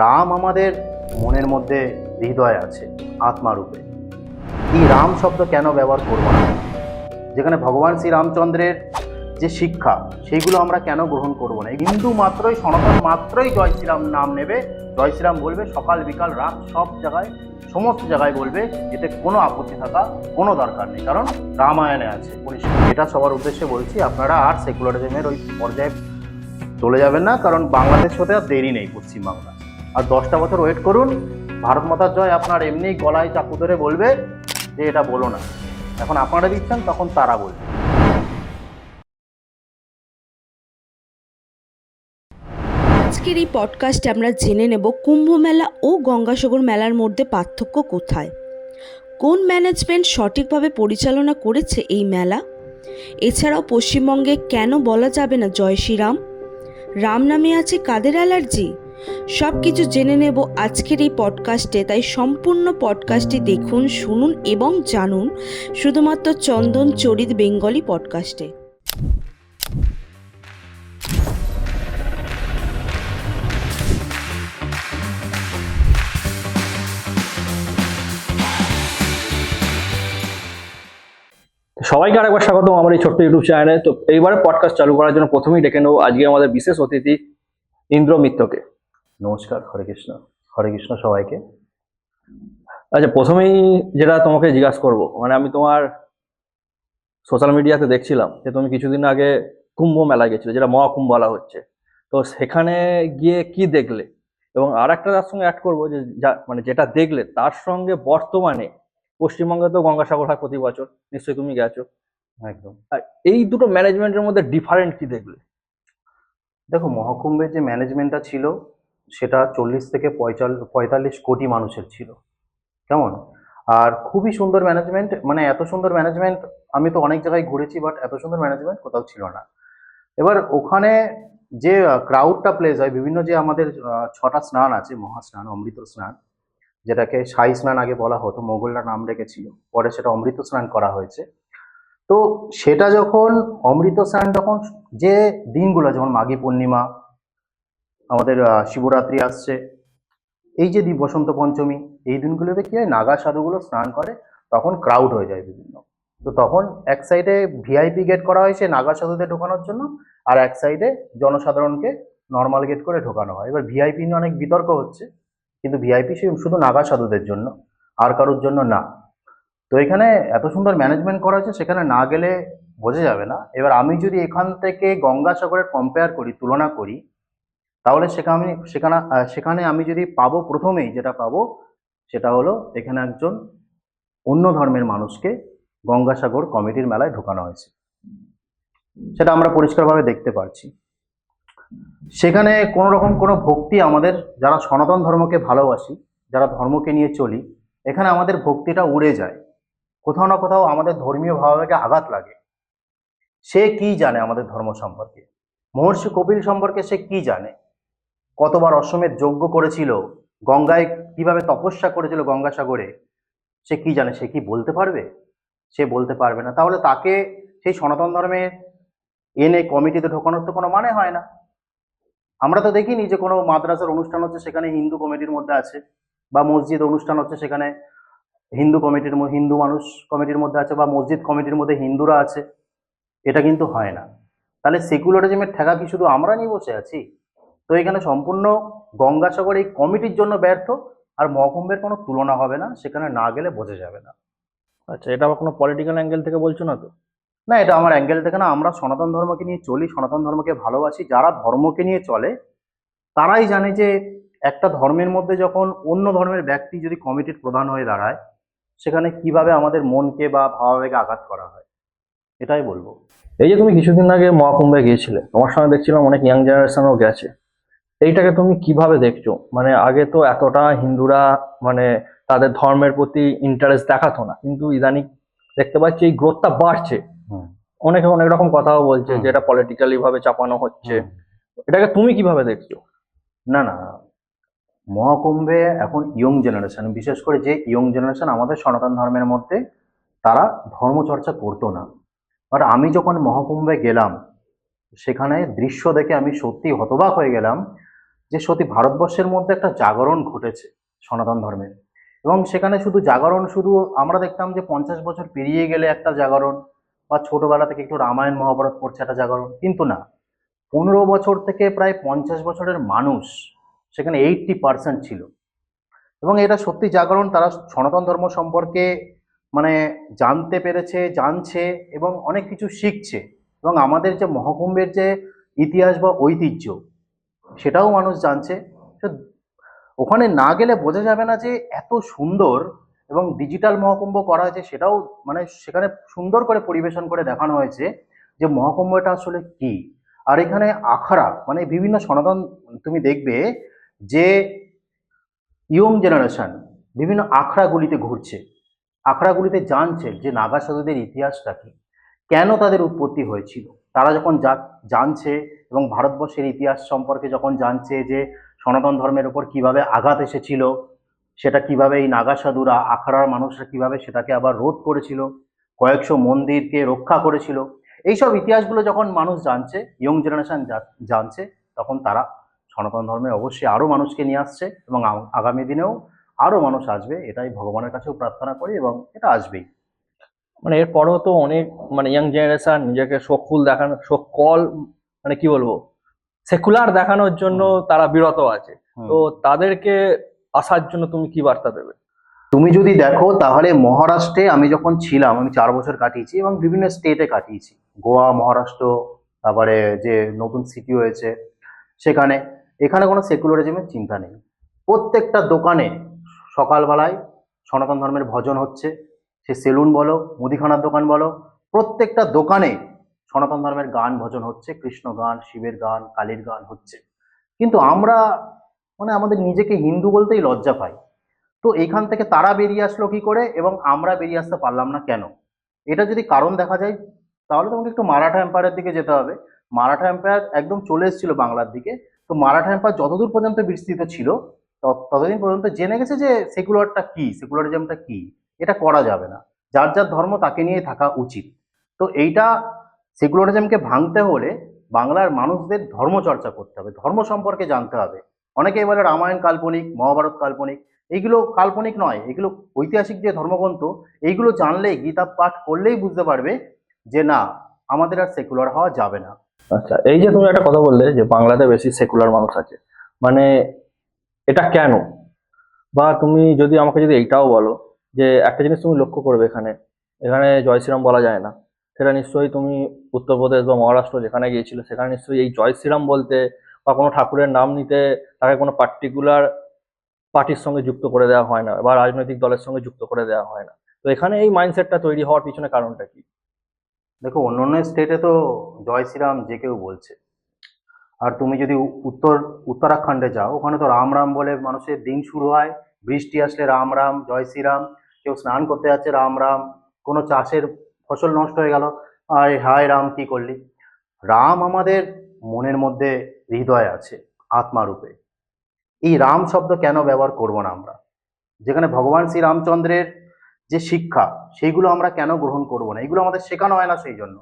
রাম আমাদের মনের মধ্যে হৃদয় আছে, আত্মারূপে। এই রাম শব্দ কেন ব্যবহার করবো না? যেখানে ভগবান শ্রী রামচন্দ্রের যে শিক্ষা, সেইগুলো আমরা কেন গ্রহণ করবো না? হিন্দু মাত্রই, সনাতন মাত্রই জয় শ্রীরাম নাম নেবে, জয় শ্রীরাম বলবে, সকাল বিকাল রাত সব জায়গায়, সমস্ত জায়গায় বলবে। এতে কোনো আপত্তি থাকা কোনো দরকার নেই, কারণ রামায়ণে আছে পরিষ্কার। এটা সবার উদ্দেশ্যে বলছি, আপনারা আর সেকুলারিজমের ওই পর্যায়ে চলে যাবেন না, কারণ বাংলাদেশ হতে আর দেরি নেই। পশ্চিমবাংলা আর 10টা বছর ওয়েট করুন, ভারত মাতার জয় আপনার এমনি গলায় চাকু ধরে বলবে যে এটা বলো না। এখন আপনারা দিচ্ছেন, তখন তারা বলবে। আজকের এই পডকাস্টে আমরা জেনে নেব কুম্ভ মেলা ও গঙ্গাসাগর মেলার মধ্যে পার্থক্য কোথায়, কোন ম্যানেজমেন্ট সঠিকভাবে পরিচালনা করেছে এই মেলা, এছাড়াও পশ্চিমবঙ্গে কেন বলা যাবে না জয় শ্রীরাম, রাম নামে আছে কাদের অ্যালার্জি, সব কিছু জেনে নেব আজকের এই পডকাস্টে। তাই সম্পূর্ণ পডকাস্টটি দেখুন, শুনুন এবং জানুন শুধুমাত্র চন্দন চরিত বেঙ্গলি পডকাস্টে। সবাইকে আরেকবার স্বাগতম আমার এই ছোট্ট ইউটিউব চ্যানেলে। তো এইবারে পডকাস্ট চালু করার জন্য প্রথমেই ডেকে নেবো আজকে আমাদের বিশেষ অতিথি ইন্দ্র মিত্রকে। নমস্কার, হরে কৃষ্ণ। হরে কৃষ্ণ সবাইকে। আচ্ছা, প্রথমেই যেটা তোমাকে জিজ্ঞাসা করবো, মানে আমি তোমার সোশ্যাল মিডিয়াতে দেখছিলাম যে তুমি কিছুদিন আগে কুম্ভ মেলা গেছিলে, যেটা মহাকুম্ভ বলা হচ্ছে। তো সেখানে গিয়ে কি দেখলে, এবং আর একটা তার সঙ্গে অ্যাড করবো যে মানে যেটা দেখলে তার সঙ্গে বর্তমানে পশ্চিমবঙ্গে তো গঙ্গাসাগর হয় প্রতি বছর, নিশ্চয়ই তুমি গেছো। একদম। আর এই দুটো ম্যানেজমেন্টের মধ্যে ডিফারেন্ট কি দেখলে? দেখো, মহাকুম্ভের যে ম্যানেজমেন্টটা ছিল, সেটা 40 থেকে 45 কোটি মানুষের ছিল। কেমন? আর খুবই সুন্দর ম্যানেজমেন্ট, মানে এত সুন্দর ম্যানেজমেন্ট আমি তো অনেক জায়গায় ঘুরেছি, বাট এত সুন্দর ম্যানেজমেন্ট কোথাও ছিল না। এবার ওখানে যে ক্রাউডটা প্লেস হয়, বিভিন্ন যে আমাদের 6টা স্নান আছে, মহাস্নান, অমৃত স্নান, যেটাকে শাহী স্নান আগে বলা হতো, মোগলরা নাম রেখেছিল, পরে সেটা অমৃত স্নান করা হয়েছে। তো সেটা যখন অমৃত স্নান, যখন যে দিনগুলো, যেমন মাঘী পূর্ণিমা, আমাদের শিবরাত্রি আসছে, এই যে বসন্ত পঞ্চমী, এই দিনগুলোতে কি হয়, নাগা সাধুগুলো স্নান করে, তখন ক্রাউড হয়ে যায় বিভিন্ন। তো তখন এক সাইডে ভিআইপি গেট করা হয়েছে নাগা সাধুদের ঢোকানোর জন্য, আর এক সাইডে জনসাধারণকে নর্মাল গেট করে ঢোকানো হয়। এবার ভিআইপি নিয়ে অনেক বিতর্ক হচ্ছে, কিন্তু ভিআইপি শুধু নাগা সাধুদের জন্য, আর কারোর জন্য না। তো এখানে এত সুন্দর ম্যানেজমেন্ট করা হয়েছে, সেখানে না গেলে বোঝা যাবে না। এবার আমি যদি এখান থেকে গঙ্গাসাগরের কম্পেয়ার করি, তুলনা করি, তাহলে সেখানে আমি যদি পাবো, প্রথমেই যেটা পাবো সেটা হলো, এখানে একজন অন্য ধর্মের মানুষকে গঙ্গাসাগর কমিটির মেলায় ঢোকানো হয়েছে, সেটা আমরা পরিষ্কারভাবে দেখতে পাচ্ছি। সেখানে কোনো রকম কোনো ভক্তি, আমাদের যারা সনাতন ধর্মকে ভালোবাসি, যারা ধর্মকে নিয়ে চলি, এখানে আমাদের ভক্তিটা উড়ে যায়। কোথাও না কোথাও আমাদের ধর্মীয় ভাবাবেগে আঘাত লাগে। সে কি জানে আমাদের ধর্ম সম্পর্কে? মহর্ষি কপিল সম্পর্কে সে কি জানে? কতবার অশ্বমেধ যজ্ঞ করেছিল, গঙ্গায় কিভাবে তপস্যা করেছিল গঙ্গাসাগরে, সে কি জানে? সে কি বলতে পারবে? সে বলতে পারবে না। তাহলে তাকে সেই সনাতন ধর্মে এনে কমিটিতে ঢোকানোর তো কোনো মানে হয় না। আমরা তো দেখিনি যে কোনো মাদ্রাসার অনুষ্ঠান হচ্ছে, সেখানে হিন্দু কমিটির মধ্যে আছে, বা মসজিদ অনুষ্ঠান হচ্ছে, সেখানে হিন্দু মানুষ কমিটির মধ্যে আছে, বা মসজিদ কমিটির মধ্যে হিন্দুরা আছে। এটা কিন্তু হয় না। তাহলে সেকুলারিজমের ঠেকা কি শুধু আমরা নিয়ে বসে আছি? তো এখানে সম্পূর্ণ গঙ্গাসাগর এই কমিটির জন্য ব্যর্থ, আর মহাকুম্ভের কোনো তুলনা হবে না, সেখানে না গেলে বোঝা যাবে না। আচ্ছা, এটা আবার কোনো পলিটিক্যাল অ্যাঙ্গেল থেকে বলছো না তো? না, এটা আমার অ্যাঙ্গেল থেকে না। আমরা সনাতন ধর্মকে নিয়ে চলি, সনাতন ধর্মকে ভালোবাসি। যারা ধর্মকে নিয়ে চলে তারাই জানে যে একটা ধর্মের মধ্যে যখন অন্য ধর্মের ব্যক্তি যদি কমিটির প্রধান হয়ে দাঁড়ায়, সেখানে কিভাবে আমাদের মনকে বা ভাবাবেগে আঘাত করা হয়, এটাই বলবো। এই যে তুমি কিছুদিন আগে মহাকুম্ভে গিয়েছিলে, তোমার সঙ্গে দেখছিলাম অনেক ইয়াং জেনারেশনও গেছে। এইটাকে তুমি কিভাবে দেখছো? মানে আগে তো এতটা হিন্দুরা মানে তাদের ধর্মের প্রতি ইন্টারেস্ট দেখাতো না, কিন্তু ইদানিং দেখতে পাচ্ছি এই গ্রোথটা বাড়ছে। হুম। অনেকে অনেক রকম কথাও বলছে হুম। যে এটা পলিটিক্যালি ভাবে চাপানো হচ্ছে। হুম। এটাকে তুমি কিভাবে দেখছো? না, না, মহাকুম্ভে এখন ইয়ং জেনারেশন, বিশেষ করে যে ইয়ং জেনারেশন আমাদের সনাতন ধর্মের মধ্যে, তারা ধর্মচর্চা করতো না। বাট আমি যখন মহাকুম্ভে গেলাম, সেখানে দৃশ্য দেখে আমি সত্যি হতবাক হয়ে গেলাম যে সত্যি ভারতবর্ষের মধ্যে একটা জাগরণ ঘটেছে সনাতন ধর্মের। এবং সেখানে শুধু জাগরণ, শুধু আমরা দেখতাম যে 50 বছর পেরিয়ে গেলে একটা জাগরণ, বা ছোটবেলা থেকে একটু রামায়ণ মহাভারত পড়ছে একটা জাগরণ, কিন্তু না, 15 বছর থেকে প্রায় 50 বছরের মানুষ সেখানে 80% ছিল। এবং এটা সত্যি জাগরণ, তারা সনাতন ধর্ম সম্পর্কে মানে জানতে পেরেছে, জানছে এবং অনেক কিছু শিখছে। এবং আমাদের যে মহাকুম্ভের যে ইতিহাস বা ঐতিহ্য, সেটাও মানুষ জানছে। তো ওখানে না গেলে বোঝা যাবে না যে এত সুন্দর, এবং ডিজিটাল মহাকুম্ভ করা হয়েছে, সেটাও মানে সেখানে সুন্দর করে পরিবেশন করে দেখানো হয়েছে যে মহাকুম্ভটা আসলে কি। আর এখানে আখড়া মানে বিভিন্ন সনাতন, তুমি দেখবে যে ইয়ং জেনারেশন বিভিন্ন আখড়াগুলিতে ঘুরছে, আখড়াগুলিতে জানছে যে নাগা সাধুদের ইতিহাসটা কি, কেন তাদের উৎপত্তি হয়েছিল। তারা যখন জানছে এবং ভারতবর্ষের ইতিহাস সম্পর্কে যখন জানছে যে সনাতন ধর্মের উপর কিভাবে আঘাত এসেছিল, সেটা কিভাবে এই নাগা সাধুরা, আখড়ার মানুষরা কিভাবে সেটাকে আবার রোধ করেছিল, কয়েকশো মন্দিরকে রক্ষা করেছিল, এইসব ইতিহাসগুলো যখন মানুষ জানছে, ইয়ং জেনারেশন জানছে, তখন তারা সনাতন ধর্মে অবশ্যই আরো মানুষকে নিয়ে আসছে, এবং আগামী দিনেও আরো মানুষ আসবে, এটাই ভগবানের কাছেও প্রার্থনা করি, এবং এটা আসবেই। মানে এরপরও তো অনেক মানে ইয়াং জেনারেশন নিজেকে শোকফুল দেখানো, শোকল মানে কি বলবো, সেকুলার দেখানোর জন্য হুম। তারা বিরত আছে। হুম। তো তাদেরকে আসার জন্য তুমি কি বার্তা দেবে? তুমি যদি দেখো তাহলে মহারাষ্ট্রে আমি যখন ছিলাম, আমি 4 বছর কাটিয়েছি এবং বিভিন্ন স্টেটে কাটিয়েছি, গোয়া, মহারাষ্ট্র, তারপরে যে নতুন সিটি হয়েছে সেখানে, এখানে কোনো সেকুলারিজমের চিন্তা নেই। প্রত্যেকটা দোকানে সকালবেলায় সনাতন ধর্মের ভজন হচ্ছে, সে সেলুন বলো, মুদিখানার দোকান বলো, প্রত্যেকটা দোকানে সনাতন ধর্মের গান ভজন হচ্ছে, কৃষ্ণ গান, শিবের গান, কালীর গান হচ্ছে। কিন্তু আমরা মানে আমাদের নিজেকে হিন্দু বলতেই লজ্জা পাই। তো এইখান থেকে তারা বেরিয়ে আসলো কি করে এবং আমরা বেরিয়ে আসতে পারলাম না কেন? এটা যদি কারণ দেখা যায়, তাহলে তোমাকে একটু মারাঠা এম্পায়ারের দিকে যেতে হবে। মারাঠা এম্পায়ার একদম চলে এসেছিল বাংলার দিকে। তো মারাঠা এম্পায়ার যতদূর পর্যন্ত বিস্তৃত ছিল, ততদিন পর্যন্ত জেনে গেছে যে সেকুলারটা কি, সেকুলারিজমটা কি। এটা করা যাবে না, যার যার ধর্ম তাকে নিয়ে থাকা উচিত। তো এইটা সেকুলারিজমকে ভাঙতে হলে বাংলার মানুষদের ধর্মচর্চা করতে হবে, ধর্ম সম্পর্কে জানতে হবে। অনেকেই বলে রামায়ণ কাল্পনিক, মহাভারত কাল্পনিক। এইগুলো কাল্পনিক নয়, এগুলো ঐতিহাসিক যে ধর্মগ্রন্থ, এইগুলো জানলেই, গীতা পাঠ করলেই বুঝতে পারবে যে না, আমাদের আর সেকুলার হওয়া যাবে না। আচ্ছা, এই যে তুমি একটা কথা বললে যে বাংলাতে বেশি সেকুলার মানুষ আছে, মানে এটা কেন? বা তুমি যদি আমাকে যদি এইটাও বলো যে একটা জিনিস তুমি লক্ষ্য করবে, এখানে এখানে জয় শ্রীরাম বলা যায় না, সেটা নিশ্চয়ই তুমি উত্তরপ্রদেশ বা মহারাষ্ট্র যেখানে গিয়েছিলে সেখানে নিশ্চয়ই এই জয় শ্রীরাম বলতে বা কোনো ঠাকুরের নাম নিতে তাকে কোনো পার্টিকুলার পার্টির সঙ্গে যুক্ত করে দেওয়া হয় না বা রাজনৈতিক দলের সঙ্গে যুক্ত করে দেওয়া হয় না। তো এখানে এই মাইন্ডসেটটা তৈরি হওয়ার পিছনে কারণটা কি? দেখো, অন্য অন্য স্টেটে তো জয় শ্রীরাম যে কেউ বলছে। আর তুমি যদি উত্তরাখণ্ডে যাও, ওখানে তো রাম রাম বলে মানুষের দিন শুরু হয়। বৃষ্টি আসলে রাম রাম, জয় শ্রীরাম। কেউ স্নান করতে যাচ্ছে, রাম রাম। কোনো চাষের ফসল নষ্ট হয়ে গেল, আয় হায় রাম কি করলি। রাম আমাদের মনের মধ্যে, হৃদয়ে আছে, আত্মারূপে। এই রাম শব্দ কেন ব্যবহার করব না আমরা? যেখানে ভগবান শ্রী রামচন্দ্রের যে শিক্ষা, সেইগুলো আমরা কেন গ্রহণ করব না? এগুলো আমাদের শেখানো হয় না, সেই জন্য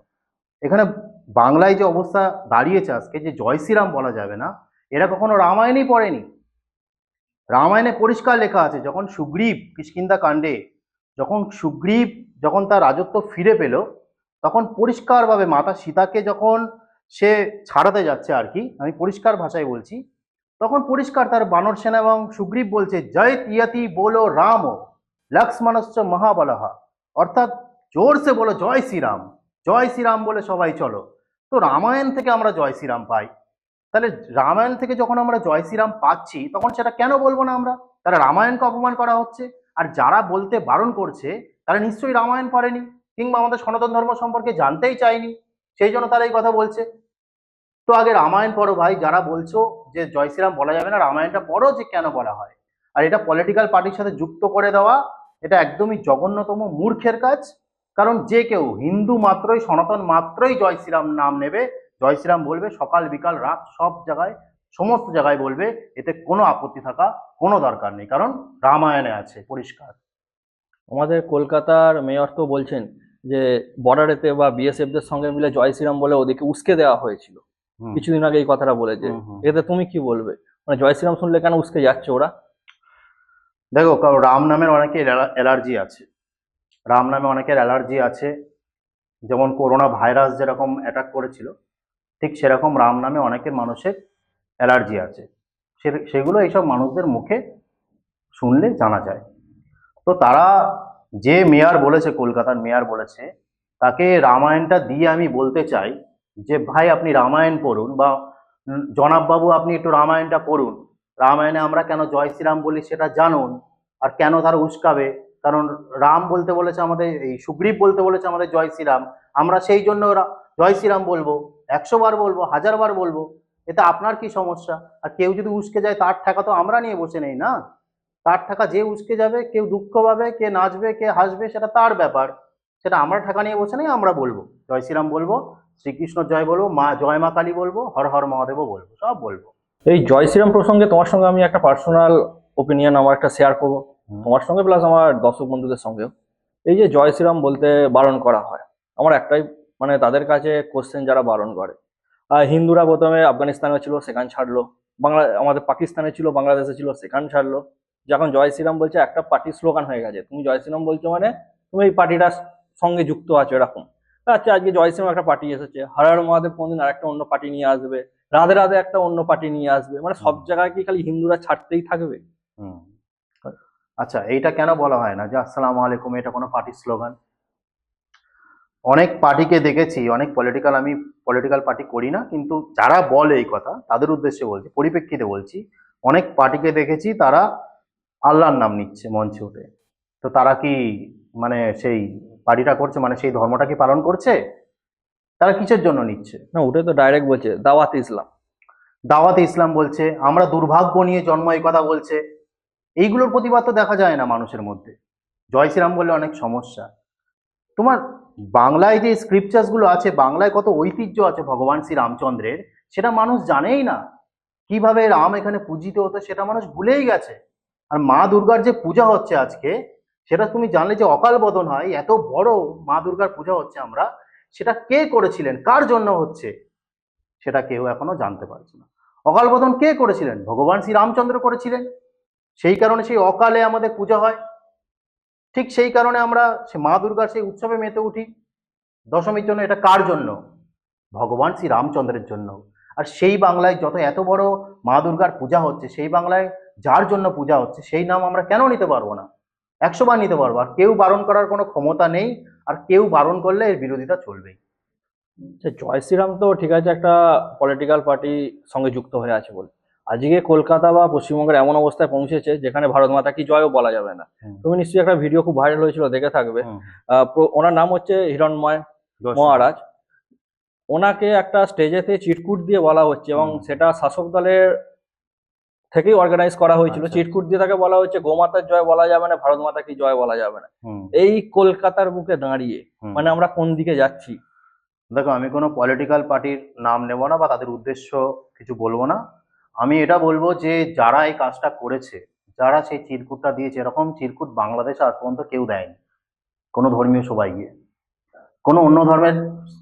এখানে বাংলায় যে অবস্থা দাঁড়িয়েছে আজকে, যে জয় শ্রীরাম বলা যাবে না, এরা কখনো রামায়ণেই পড়েনি। রামায়ণে পরিষ্কার লেখা আছে, যখন সুগ্রীব কিষ্কিন্ধা কাণ্ডে, যখন সুগ্রীব যখন তার রাজত্ব ফিরে পেল, তখন পরিষ্কারভাবে মাতা সীতাকে যখন সে ছাড়াতে যাচ্ছে আর কি, আমি পরিষ্কার ভাষায় বলছি, তখন পরিষ্কার তার বানর সেনা এবং সুগ্রীব বলছে, জয় তিয়াতি বলো রাম লক্ষ্মণশ্চ মহাবলহা। অর্থাৎ জোরসে বলো জয় শ্রীরাম, জয় শ্রীরাম বলে সবাই চলো। তো রামায়ণ থেকে আমরা জয় শ্রীরাম পাই। তাহলে রামায়ণ থেকে যখন আমরা জয় শ্রীরাম পাচ্ছি, তখন সেটা কেন বলবো না আমরা? তাহলে রামায়ণকে অপমান করা হচ্ছে। আর যারা বলতে বারণ করছে, তারা নিশ্চয়ই রামায়ণ পড়েনি, কিংবা আমাদের সনাতন ধর্ম সম্পর্কে জানতেই চায়নি, সেই জন্য তারা এই কথা বলছে। তো আগে রামায়ণ পড়ো ভাই, যারা বলছো যে জয় শ্রীরাম বলা যাবে না, রামায়ণটা পড়ো যে কেন বলা হয়। আর এটা পলিটিক্যাল পার্টির সাথে যুক্ত করে দেওয়া, এটা একদমই জঘন্যতম মূর্খের কাজ। কারণ যে কেউ হিন্দু মাত্রই, সনাতন মাত্রই জয় শ্রীরাম নাম নেবে, জয় শ্রীরাম বলবে, সকাল বিকাল রাত সব জায়গায়, সমস্ত জায়গায় বলবে, এতে কোনো আপত্তি থাকা কোনো দরকার নেই, কারণ রামায়ণে আছে পরিষ্কার। আমাদের কলকাতার মেয়র তো বলছেন যে বর্ডারেতে বা বিএসএফ দের সঙ্গে মিলে জয় শ্রীরাম বলে ওদেরকে উস্কে দেওয়া হয়েছিল। হুম। কিছুদিন আগে এই কথাটা বলেছে। হুম, হুম। এতে তুমি কি বলবে? মানে জয় শ্রীরাম শুনলে কেন উস্কে যাচ্ছে ওরা? দেখো, কারণ রাম নামের অনেকের অ্যালার্জি আছে। রাম নামে অনেকের অ্যালার্জি আছে। যেমন করোনা ভাইরাস যেরকম অ্যাটাক করেছিল, ঠিক সেরকম রাম নামে অনেকের মানুষের অ্যালার্জি আছে। সেগুলো এইসব মানুষদের মুখে শুনলে জানা যায়। তো তারা, যে মেয়র বলেছে, কলকাতার মেয়র বলেছে, তাকে রামায়ণটা দিয়ে আমি বলতে চাই যে ভাই আপনি রামায়ণ পড়ুন, বা জনাব বাবু আপনি একটু রামায়ণটা পড়ুন। রামায়ণে আমরা কেন জয় শ্রীরাম বলি সেটা জানুন। আর কেন তারা উস্কাবে? কারণ রাম বলতে বলেছে আমাদের, এই সুগ্রীব বলতে বলেছে আমাদের জয় শ্রীরাম। আমরা সেই জন্য জয় শ্রীরাম বলবো, 100 বার বলবো, 1000 বার বলবো। এতে আপনার কি সমস্যা? আর কেউ যদি উস্কে যায় তার ঠেকা তো আমরা নিয়ে বসে নেই না। তার ঠেকা যে উস্কে যাবে, কেউ দুঃখ পাবে, কে নাচবে, কে হাসবে, সেটা তার ব্যাপার। সেটা আমরা ঠেকা নিয়ে বসে নেই। আমরা বলবো জয় শ্রীরাম বলবো, শ্রীকৃষ্ণ জয় বলবো, মা জয় মা কালী বলবো, হর হর মহাদেবও বলবো, সব বলবো। এই জয় শ্রীরাম প্রসঙ্গে তোমার সঙ্গে আমি একটা পার্সোনাল ওপিনিয়ন আমার একটা শেয়ার করবো, তোমার সঙ্গে প্লাস আমার দর্শক বন্ধুদের সঙ্গেও। এই যে জয় শ্রীরাম বলতে বারণ করা হয়, আমার একটাই মানে তাদের কাছে কোশ্চেন যারা বারণ করে। হিন্দুরা প্রথমে আফগানিস্তানে ছিল, সেখান ছাড়লো। আমাদের পাকিস্তানে ছিল, বাংলাদেশে ছিল, সেখান ছাড়লো। যখন জয় শ্রীরাম বলছে, একটা পার্টি স্লোগান হয়ে গেছে, তুমি জয় শ্রীরাম বলছো মানে তুমি এই পার্টিটার সঙ্গে যুক্ত আছো এরকম। আচ্ছা, আজকে জয় শ্রীরাম একটা পার্টি এসেছে, হর হর মহাদেব কোনদিন আরেকটা অন্য পার্টি নিয়ে আসবে, রাধে রাধে একটা অন্য পার্টি নিয়ে আসবে, মানে সব জায়গায় কি খালি হিন্দুরা ছাড়তেই থাকবে? হুম। আচ্ছা, এইটা কেন বলা হয় না যে আসসালামু আলাইকুম এটা কোনো পার্টির স্লোগান? অনেক পার্টিকে দেখেছি, অনেক আমি পলিটিক্যাল পার্টি করি না, কিন্তু যারা বলে এই কথা তাদের উদ্দেশ্যে বলছি, পরিপ্রেক্ষিতে বলছি। অনেক পার্টিকে দেখেছি তারা আল্লাহর নাম নিচ্ছে মঞ্চে উঠে। তো তারা কি মানে সেই পার্টিটা করছে, মানে সেই ধর্মটা কি পালন করছে? তারা কিসের জন্য নিচ্ছে? না, ওটা তো ডাইরেক্ট বলছে দাওয়াত ইসলাম। দাওয়াতে ইসলাম বলছে, আমরা দুর্ভাগ্য নিয়ে জন্ম, এই কথা বলছে। এইগুলোর প্রতিবাদ তো দেখা যায় না মানুষের মধ্যে। জয় শ্রীরাম বললে অনেক সমস্যা। তোমার বাংলায় যে স্ক্রিপচার্স গুলো আছে, বাংলায় কত ঐতিহ্য আছে ভগবান শ্রী রামচন্দ্রের, সেটা মানুষ জানেই না। কিভাবে রাম এখানে পূজিত হতো সেটা মানুষ ভুলেই গেছে। আর মা দুর্গার যে পূজা হচ্ছে আজকে, সেটা তুমি জানলে যে অকাল বোধন হয়, এত বড় মা দুর্গার পূজা হচ্ছে আমরা, সেটা কে করেছিলেন, কার জন্য হচ্ছে, সেটা কেউ এখনো জানতে পারছে না। অকাল বোধন কে করেছিলেন? ভগবান শ্রী রামচন্দ্র করেছিলেন। সেই কারণে সেই অকালে আমাদের পূজা হয়। ঠিক সেই কারণে আমরা সে মা দুর্গার সেই উৎসবে মেতে উঠি দশমীর জন্য। এটা কার জন্য? ভগবান শ্রী রামচন্দ্রের জন্য। আর সেই বাংলায় যত এত বড় মা দুর্গার পূজা হচ্ছে, সেই বাংলায় যার জন্য পূজা হচ্ছে, সেই নাম আমরা কেন নিতে পারবো না? 100 বার নিতে পারবো। আর কেউ বারণ করার কোনো ক্ষমতা নেই। আর কেউ বারণ করলে এর বিরোধিতা চলবেই। যে জয় শ্রীরাম তো ঠিক আছে, একটা পলিটিক্যাল পার্টির সঙ্গে যুক্ত হয়ে আছে বলে আজকে কলকাতা বা পশ্চিমবঙ্গের এমন অবস্থায় পৌঁছেছে যেখানে ভারত মাতা কি জয়ও বলা যাবে না। হুম, তুমি নিশ্চয়ই একটা ভিডিও খুব ভাইরাল হয়েছিল, দেখে থাকবে। হুম, ওনার নাম হচ্ছে হিরণময় দোষ। মহারাজ। ওনাকে একটা স্টেজেতে চিটকুট দিয়ে বলা হচ্ছে, এবং হুম, সেটা শাসক দলের থেকেই অর্গানাইজ করা হয়েছিল। আচ্ছা, চিটকুট দিয়ে তাকে বলা হচ্ছে গোমাতার জয় বলা যাবে না, ভারত মাতা কি জয় বলা যাবে না। হুম, এই কলকাতার বুকে দাঁড়িয়ে হুম। মানে আমরা কোন দিকে যাচ্ছি? দেখো, আমি কোনো পলিটিক্যাল পার্টির নাম নেব না বা তাদের উদ্দেশ্য কিছু বলবো না। আমি এটা বলবো যে যারা এই কাজটা করেছে, যারা সেই চিরকুটটা দিয়েছে, এরকম চিরকুট বাংলাদেশে আজ পর্যন্ত কেউ দেয়নি কোনো ধর্মীয় সভায় গিয়ে। কোনো অন্য ধর্মের,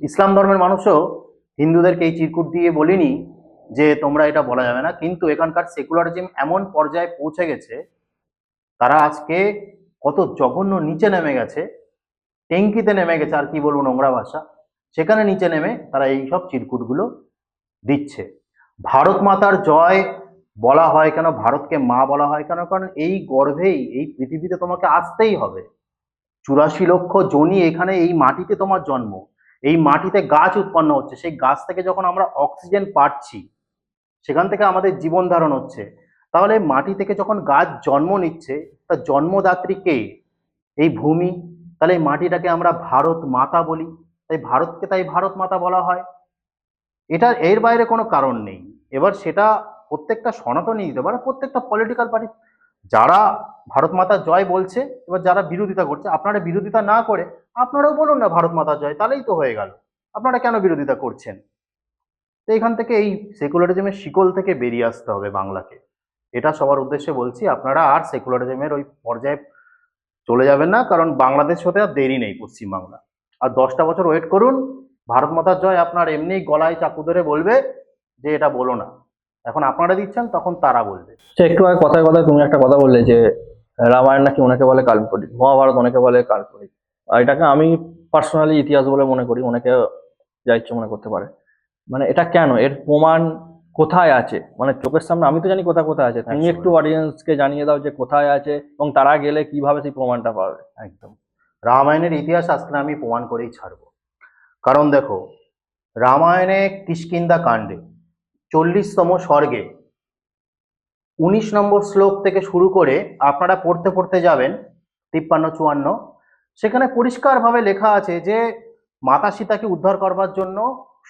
ইসলাম ধর্মের মানুষও হিন্দুদেরকে এই চিরকুট দিয়ে বলিনি যে তোমরা এটা বলা যাবে না। কিন্তু এখানকার সেকুলারিজম এমন পর্যায়ে পৌঁছে গেছে, তারা আজকে কত জঘন্য নিচে নেমে গেছে, ট্যাঙ্কিতে নেমে গেছে, আর কি বলবো, নোংরা ভাষা। সেখানে নিচে নেমে তারা এই সব চিরকুটগুলো দিচ্ছে। ভারত মাতার জয় বলা হয় কেন, ভারতকে মা বলা হয় কেন? কারণ এই গর্ভেই, এই পৃথিবীতে তোমাকে আসতেই হবে। 84 লক্ষ জনি এখানে, এই মাটিতে তোমার জন্ম। এই মাটিতে গাছ উৎপন্ন হচ্ছে, সেই গাছ থেকে যখন আমরা অক্সিজেন পাচ্ছি, সেখান থেকে আমাদের জীবন ধারণ হচ্ছে। তাহলে মাটি থেকে যখন গাছ জন্ম নিচ্ছে, তার জন্মদাত্রী কে? এই ভূমি। তাহলে এই মাটিটাকে আমরা ভারত মাতা বলি, তাই ভারতকে তাই ভারত মাতা বলা হয়। এর বাইরে কোনো কারণ নেই। এবার সেটা প্রত্যেকটা সনাতনী দিতে পারে, প্রত্যেকটা পলিটিক্যাল পার্টি যারা ভারত মাতার জয় বলছে, এবার যারা বিরোধিতা করছে, আপনারা বিরোধিতা না করে আপনারাও বলুন না ভারত মাতার জয়, তাহলেই তো হয়ে গেল। আপনারা কেন বিরোধিতা করছেন? তো এখান থেকে এই সেকুলারিজমের শিকল থেকে বেরিয়ে আসতে হবে বাংলাকে। এটা সবার উদ্দেশ্যে বলছি। আপনারা আর সেকুলারিজমের ওই পর্যায়ে চলে যাবেন না, কারণ বাংলাদেশ হতে আর দেরি নেই পশ্চিমবাংলা। আর 10টা বছর ওয়েট করুন, ভারত মাতার জয় আপনার এমনি গলায় চাকু ধরে বলবে যে এটা বলো না। এখন আপনারা দিচ্ছেন, তখন তারা বলবে। সে একটু আগে কথায় কথায় তুমি একটা কথা বললে যে রামায়ণ নাকি অনেকে বলে কাল্পনিক, মহাভারত অনেকে বলে কাল্পনিক। আর এটাকে আমি পার্সোনালি ইতিহাস বলে মনে করি, অনেকে যা ইচ্ছে মনে করতে পারে। মানে এটা কেন, এর প্রমাণ কোথায় আছে? মানে চোখের সামনে আমি তো জানি কোথায় কোথায় আছে, তুমি একটু একদম। অডিয়েন্সকে জানিয়ে দাও যে কোথায় আছে এবং তারা গেলে কিভাবে সেই প্রমাণটা পাবে। একদম। রামায়ণের ইতিহাস আজকে আমি প্রমাণ করেই ছাড়বো। কারণ দেখো, রামায়ণে কিষ্কিন্ধা কাণ্ডে 40তম সর্গে 19 নম্বর শ্লোক থেকে শুরু করে আপনারা পড়তে পড়তে যাবেন 53-54, সেখানে পরিষ্কারভাবে লেখা আছে যে মাতা সীতাকে উদ্ধার করবার জন্য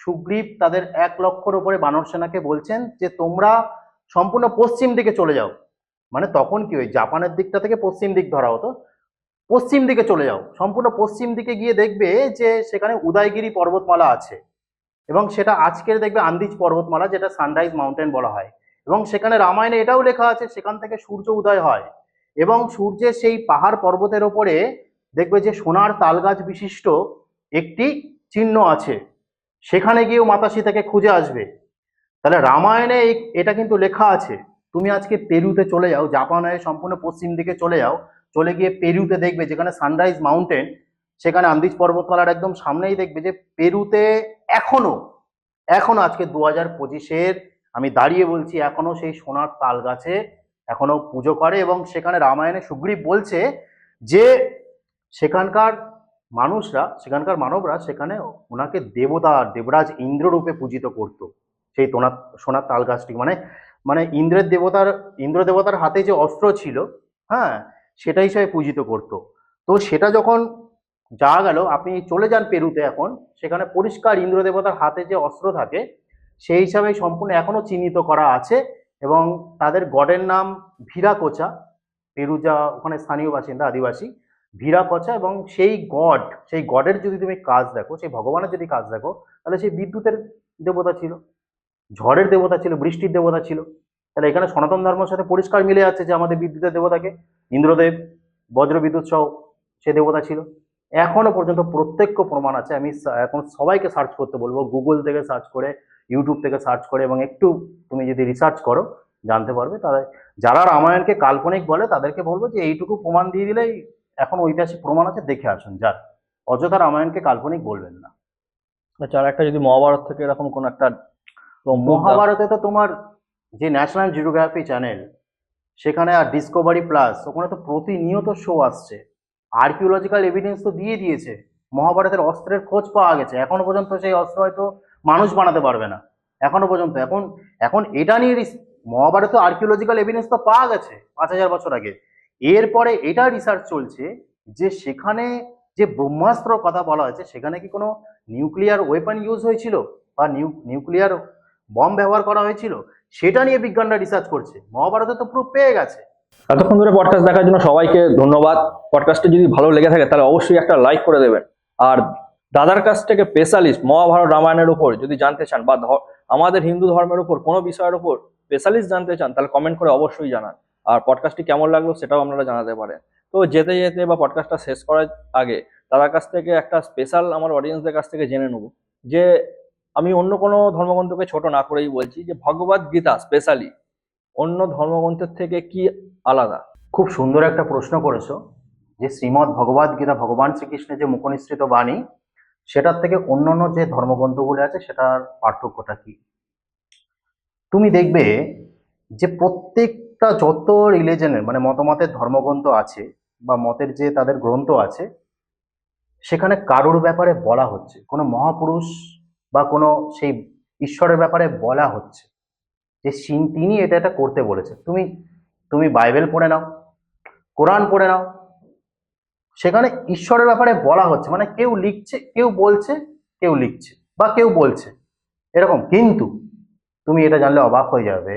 সুগ্রীব তাদের 1 লক্ষর উপরে বানর সেনাকে বলছেন যে তোমরা সম্পূর্ণ পশ্চিম দিকে চলে যাও। মানে তখন কি, ওই জাপানের দিকটা থেকে পশ্চিম দিক ধরা হতো, পশ্চিম দিকে চলে যাও, সম্পূর্ণ পশ্চিম দিকে গিয়ে দেখবে যে সেখানে উদয়গিরি পর্বতমালা আছে, এবং সেটা আজকের দেখবে আন্দিজ পর্বতমালা, যেটা সানরাইজ মাউন্টেন বলা হয়। এবং সেখানে রামায়ণে এটাও লেখা আছে সেখান থেকে সূর্য উদয় হয়, এবং সূর্যের সেই পাহাড় পর্বতের ওপরে দেখবে যে সোনার তালগাছ বিশিষ্ট একটি চিহ্ন আছে, সেখানে গিয়েও মাতা সীতাকে খুঁজে আসবে। তাহলে রামায়ণে এটা কিন্তু লেখা আছে। তুমি আজকে পেরুতে চলে যাও, জাপান হয়ে সম্পূর্ণ পশ্চিম দিকে চলে যাও, চলে গিয়ে পেরুতে দেখবে যেখানে সানরাইজ মাউন্টেন, সেখানে আন্দিজ পর্বতমালার একদম সামনেই দেখবে যে পেরুতে এখনো এখনো আজকে 2025-এর আমি দাঁড়িয়ে বলছি, এখনো সেই সোনার তাল গাছে এখনো পুজো করে। এবং সেখানে রামায়ণে সুগ্রীব বলছে যে সেখানকার সেখানকার মানবরা সেখানে ওনাকে দেবতা, দেবরাজ ইন্দ্র রূপে পূজিত করত, সেই সোনার তাল গাছটি। মানে মানে ইন্দ্র দেবতার হাতে যে অস্ত্র ছিল, হ্যাঁ, সেটা হিসেবে পূজিত করত। তো সেটা যখন যাওয়া গেল, আপনি চলে যান পেরুতে, এখন সেখানে পরিষ্কার ইন্দ্র দেবতার হাতে যে অস্ত্র থাকে সেই হিসাবে সম্পূর্ণ এখনো চিহ্নিত করা আছে। এবং তাদের গডের নাম ভিরাকোচা, পেরু যা ওখানে স্থানীয় বাসিন্দা আদিবাসী, ভিরাকোচা। এবং সেই গডের যদি তুমি কাজ দেখো, সেই ভগবানের যদি কাজ দেখো, তাহলে সেই বিদ্যুতের দেবতা ছিল, ঝড়ের দেবতা ছিল, বৃষ্টির দেবতা ছিল। তাহলে এখানে সনাতন ধর্মের সাথে পরিষ্কার মিলে যাচ্ছে যে আমাদের বিদ্যুতের দেবতাকে ইন্দ্রদেব, বজ্র বিদ্যুৎ সহ সে দেবতা ছিল। এখনো পর্যন্ত প্রত্যক্ষ প্রমাণ আছে। আমি এখন সবাইকে সার্চ করতে বলবো, গুগল থেকে সার্চ করে, ইউটিউব থেকে সার্চ করে, এবং একটু তুমি যদি রিসার্চ করো জানতে পারবে। তারা যারা রামায়ণকে কাল্পনিক বলে তাদেরকে বলবো যে এইটুকু প্রমাণ দিয়ে দিলেই এখন ঐতিহাসিক প্রমাণ আছে, দেখে আসুন। যার অযথা রামায়ণকে কাল্পনিক বলবেন না। আচ্ছা, আর একটা যদি মহাভারত থেকে এরকম কোন একটা মহাভারতে তো তোমার যে ন্যাশনাল জিওগ্রাফি চ্যানেল, সেখানে আর ডিসকভারি প্লাস, ওখানে তো প্রতিনিয়ত শো আসছে। আর্কিওলজিক্যাল এভিডেন্স তো দিয়ে দিয়েছে, মহাভারতের অস্ত্রের খোঁজ পাওয়া গেছে। এখনো পর্যন্ত সেই অস্ত্র হয়তো মানুষ বানাতে পারবে না এখনো পর্যন্ত। এখন এখন এটা নিয়ে মহাভারতে আর্কিওলজিক্যাল এভিডেন্স তো পাওয়া গেছে 5000 বছর আগে। এরপরে এটা রিসার্চ চলছে যে সেখানে যে ব্রহ্মাস্ত্র কথা বলা হয়েছে, সেখানে কি কোনো নিউক্লিয়ার ওয়েপন ইউজ হয়েছিল বা নিউক্লিয়ার বম ব্যবহার করা হয়েছিল, সেটা নিয়ে বিজ্ঞানরা রিসার্চ করছে। মহাভারতে তো প্রুফ পেয়ে গেছে। এতক্ষণ ধরে পডকাস্ট দেখার জন্য সবাইকে ধন্যবাদ। পডকাস্টটা যদি ভালো লেগে থাকে তাহলে অবশ্যই একটা লাইক করে দেবেন। আর দাদার কাছ থেকে স্পেশালিস্ট মহাভারত রামায়ণের উপর যদি জানতে চান, বা আমাদের হিন্দু ধর্মের উপর কোনো বিষয়ের উপর স্পেশালিস্ট জানতে চান, তাহলে কমেন্ট করে অবশ্যই জানান। আর পডকাস্টটি কেমন লাগলো সেটাও আপনারা জানাতে পারেন। তো যেতে যেতে বা পডকাস্টটা শেষ করার আগে দাদার কাছ থেকে একটা স্পেশাল আমার অডিয়েন্সদের কাছ থেকে জেনে নেব যে, আমি অন্য কোনো ধর্মগ্রন্থকে ছোট না করেই বলছি যে ভগবদ গীতা স্পেশালি অন্য ধর্মগ্রন্থের থেকে কি আলাদা? খুব সুন্দর একটা প্রশ্ন করেছো, যে শ্রীমদ্ ভগবদ গীতা ভগবান শ্রীকৃষ্ণের যে মুখনিসৃত বাণী, সেটার থেকে অন্যান্য যে ধর্মগ্রন্থগুলো আছে সেটার পার্থক্যটা কি। তুমি দেখবে যে প্রত্যেকটা যত রিলিজনের মানে মতমতের ধর্মগ্রন্থ আছে বা মতের যে তাদের গ্রন্থ আছে, সেখানে কারোর ব্যাপারে বলা হচ্ছে, কোনো মহাপুরুষ বা কোনো সেই ঈশ্বরের ব্যাপারে বলা হচ্ছে যে তিনি এটা এটা করতে বলেছে। তুমি তুমি বাইবেল পড়ে নাও, কোরআন পড়ে নাও, সেখানে ঈশ্বরের ব্যাপারে বলা হচ্ছে, মানে কেউ লিখছে, কেউ বলছে, কেউ লিখছে বা কেউ বলছে এরকম। কিন্তু তুমি এটা জানলে অবাক হয়ে যাবে,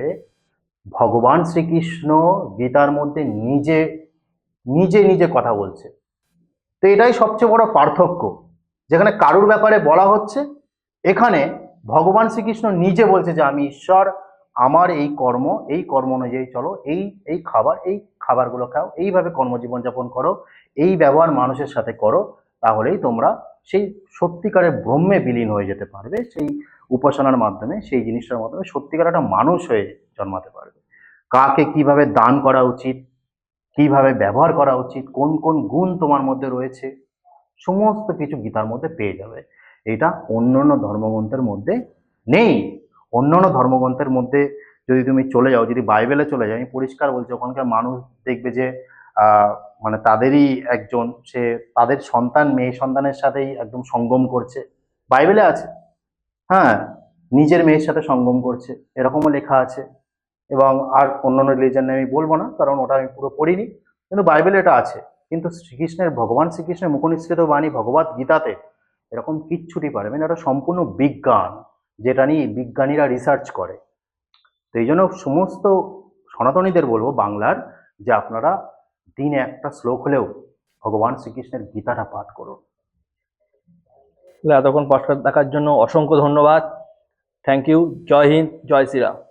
ভগবান শ্রীকৃষ্ণ গীতার মধ্যে নিজে নিজে নিজে কথা বলছে। তো এটাই সবচেয়ে বড় পার্থক্য, যেখানে কারুর ব্যাপারে বলা হচ্ছে, এখানে ভগবান শ্রীকৃষ্ণ নিজে বলছে যে আমি ঈশ্বর, আমার এই কর্ম অনুযায়ী চলো, এই খাবারগুলো খাও, এইভাবে কর্মজীবন যাপন করো, এই ব্যবহার মানুষের সাথে করো, তাহলেই তোমরা সেই সত্যিকারের ব্রহ্মে বিলীন হয়ে যেতে পারবে, সেই উপাসনার মাধ্যমে, সেই জিনিসটার মাধ্যমে সত্যিকার একটা মানুষ হয়ে জন্মাতে পারবে। কাকে কিভাবে দান করা উচিত, কিভাবে ব্যবহার করা উচিত, কোন কোন গুণ তোমার মধ্যে রয়েছে, সমস্ত কিছু গীতার মধ্যে পেয়ে যাবে। এটা অন্যান্য ধর্মগ্রন্থের মধ্যে নেই। অন্যান্য ধর্মগ্রন্থের মধ্যে যদি তুমি চলে যাও, যদি বাইবেলে চলে যাও, আমি পরিষ্কার বলছি, ওখানকার মানুষ দেখবে যে মানে তাদেরই একজন, সে তাদের সন্তান মেয়ে সন্তানের সাথেই একদম সঙ্গম করছে, বাইবেলে আছে। হ্যাঁ, নিজের মেয়ের সাথে সঙ্গম করছে, এরকমও লেখা আছে। এবং আর অন্যান্য রিলিজনে আমি বলবো না, কারণ ওটা আমি পুরো পড়িনি, কিন্তু বাইবেলে এটা আছে। কিন্তু ভগবান শ্রীকৃষ্ণের মুখনিসৃত বাণী ভগবত গীতাতে এরকম কিচ্ছুটি পারবেন না। এটা সম্পূর্ণ বিজ্ঞান, যেটা নিয়ে বিজ্ঞানীরা রিসার্চ করে। তো এই জন্য সমস্ত সনাতনীদের বলবো বাংলার, যে আপনারা দিনে একটা শ্লোক হলেও ভগবান শ্রীকৃষ্ণের গীতাটা পাঠ করুন। এতক্ষণ পডকাস্ট দেখার জন্য অসংখ্য ধন্যবাদ। Thank you. জয় হিন্দ, জয় শ্রীরাম।